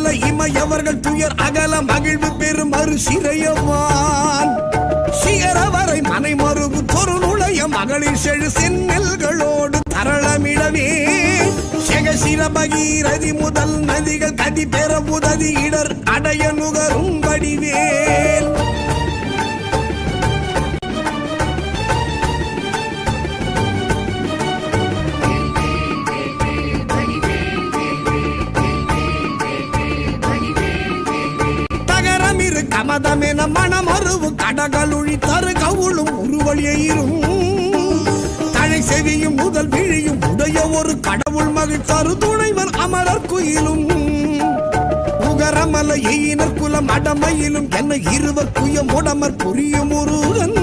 சகல இமையவர்கள் துயர் அகல மகிழ்வு பெரும் மறு சிறையவான் சிகரவரை மனை மறுவு தொரு நுழைய மகளிர் செழு செந்நெல்களோடு தரளமிடவே செகசிர பகீரதி முதல் நதிகள் கதி பெற உதவி இடர் அடைய நுகரும் வடிவேல் கமதமென மனமருவு கடகளுழி தரு கவுளும் உருவழியும் தழை செவியும் முதல் விழியும் உடைய ஒரு கடவுள் மகிழ் தரு துணைவர் அமரர் குயிலும் உகரமல எயினர் குலம் அடமையிலும் என்ன இருவர் குயம் உடமர் புரியும் முருகன்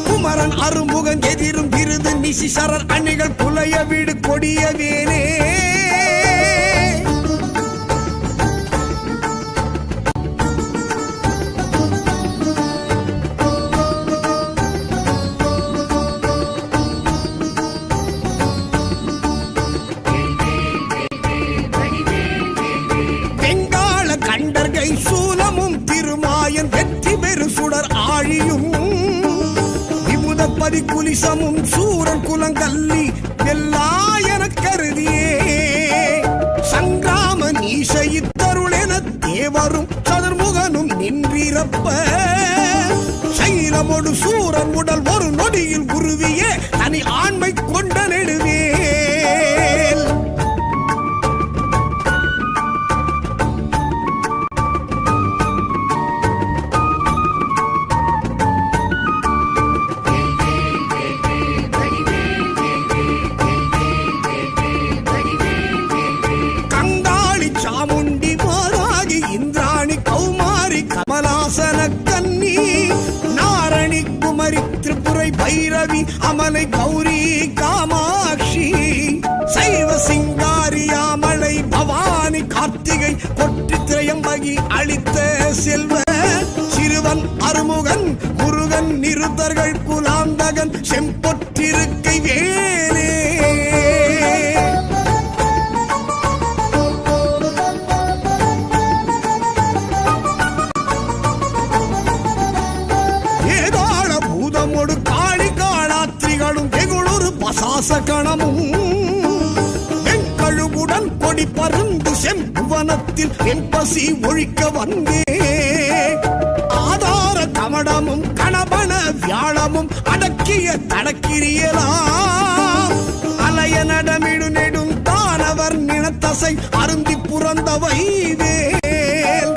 குமரன் அருமுகன் எதிரும் விருது நிசிசரர் அணிகள் புலைய வீடு கொடிய வேனே சூலமும் திருமாயன் வெற்றி பெரு சுடர் ஆழியும் விமுதப்பதி குலிசமும் சூரன் குலங்கல்லி எல்லா என கருதியே சங்கிராம நீசைத்தருள் என தேவரும் சதுர்முகனும் நின்றிருப்ப சைலமொடு சூரன் உடல் ஒரு நொடியில் உருவியே தனி ஆண்மை கொண்ட நெடுவே பைரவி அமலை கௌரி காமாட்சி சைவ சிங்காரியாமலை பவானி கார்த்திகை கொற்றி திரையம்பகி அளித்த செல்வ சிறுவன் அருமுகன் முருகன் நிருத்தர்கள் குலாந்தகன் செம்பொற்றிருக்கை வேலே சாசகணமும் வெங்கழுவுடன் கொடி பருந்து செம்புவனத்தில் வெண்பசி ஒழிக்க வந்தே ஆதார கமடமும் கணபன வியாழமும் அடக்கிய தடக்கிரியலாம் அலைய நடமிடு நெடும் தானவர் நினத்தசை அருந்தி புறந்தவை வேல்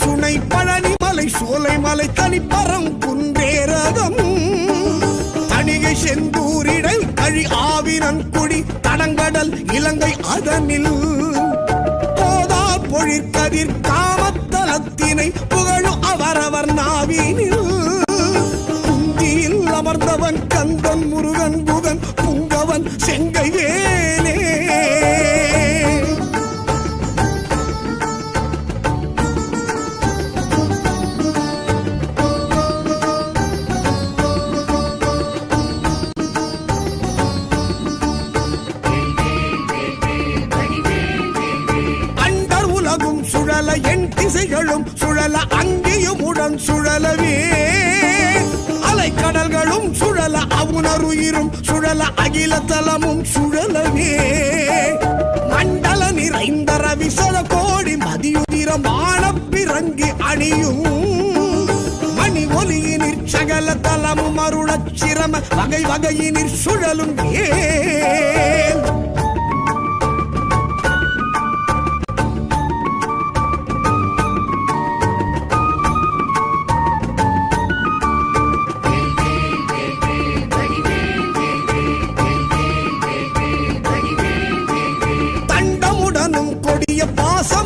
சுனை பழனிமலை சோலைமலை தனிப்பரம் குன்றேரகம் தணிகை செந்தூரிடை கழி ஆவினன் குடி தடங்கடல் இலங்கை அதனில் போதா பொழிற்கதிர் காமத்தலத்தினை புகழும் அவரவர் நாவினில் குந்தியில் அமர்ந்தவன் கந்தன் முருகன் குகன் புங்கவன் செங்கை வேலே சுழல என் திசைகளும் சுழல அங்கேயும் உடன் சுழலவே அலைக்கடல்களும் சுழல அவுணருயிரும் சுழல அகில தலமும் சுழலவே மண்டல நிறைந்த ரவிசல கோடி மதியுதிரம் ஆனப்பிறங்கி அணியும் மணி ஒலியினிற் சகல தலமும் அருளச் சிரம வகை வகையினிற் சுழலும் ஏன் பாசம்